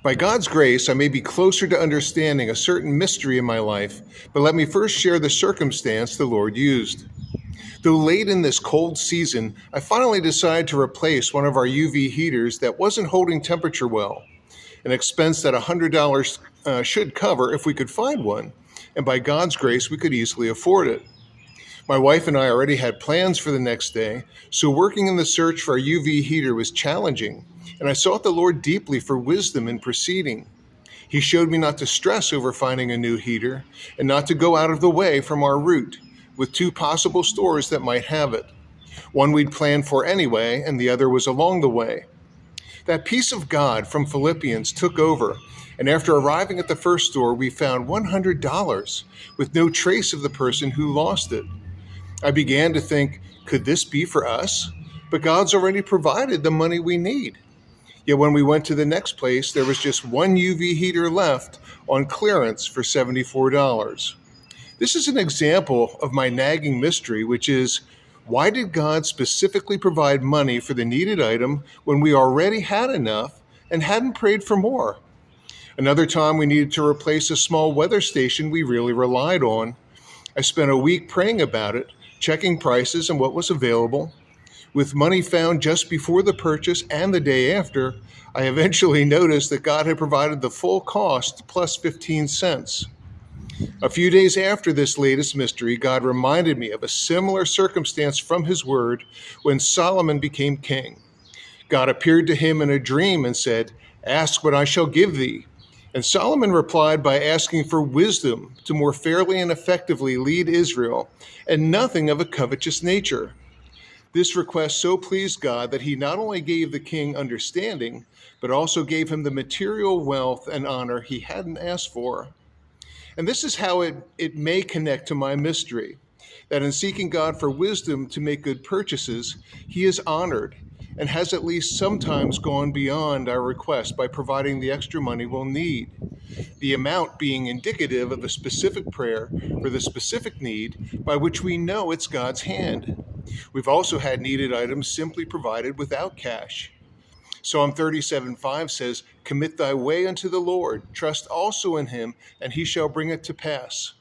By God's grace, I may be closer to understanding a certain mystery in my life, but let me first share the circumstance the Lord used. Though late in this cold season, I finally decided to replace one of our UV heaters that wasn't holding temperature well, an expense that $100 should cover if we could find one, and by God's grace, we could easily afford it. My wife and I already had plans for the next day, so working in the search for a UV heater was challenging, and I sought the Lord deeply for wisdom in proceeding. He showed me not to stress over finding a new heater and not to go out of the way from our route, with two possible stores that might have it. One we'd planned for anyway, and the other was along the way. That peace of God from Philippians took over, and after arriving at the first store, we found $100 with no trace of the person who lost it. I began to think, could this be for us? But God's already provided the money we need. Yet when we went to the next place, there was just one UV heater left on clearance for $74. This is an example of my nagging mystery, which is, why did God specifically provide money for the needed item when we already had enough and hadn't prayed for more? Another time we needed to replace a small weather station we really relied on. I spent a week praying about it, checking prices and what was available. With money found just before the purchase and the day after, I eventually noticed that God had provided the full cost plus 15 cents. A few days after this latest mystery, God reminded me of a similar circumstance from his word when Solomon became king. God appeared to him in a dream and said, "Ask what I shall give thee." And Solomon replied by asking for wisdom to more fairly and effectively lead Israel, and nothing of a covetous nature. This request so pleased God that he not only gave the king understanding, but also gave him the material wealth and honor he hadn't asked for. And this is how it may connect to my mystery, that in seeking God for wisdom to make good purchases, he is honored and has at least sometimes gone beyond our request by providing the extra money we'll need, the amount being indicative of a specific prayer for the specific need by which we know it's God's hand. We've also had needed items simply provided without cash. Psalm 37:5 says, "Commit thy way unto the Lord, trust also in him, and he shall bring it to pass."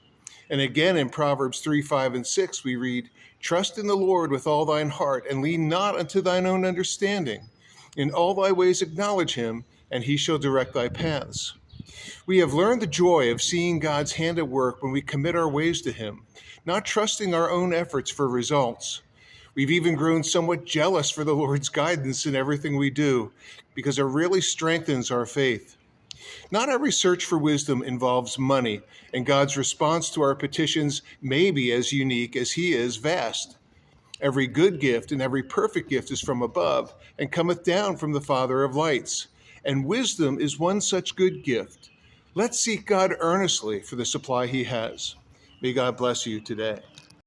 And again in Proverbs 3:5 and 6 we read, "Trust in the Lord with all thine heart, and lean not unto thine own understanding. In all thy ways acknowledge him, and he shall direct thy paths." We have learned the joy of seeing God's hand at work when we commit our ways to him, not trusting our own efforts for results. We've even grown somewhat jealous for the Lord's guidance in everything we do, because it really strengthens our faith. Not every search for wisdom involves money, and God's response to our petitions may be as unique as he is vast. Every good gift and every perfect gift is from above, and cometh down from the Father of lights. And wisdom is one such good gift. Let's seek God earnestly for the supply he has. May God bless you today.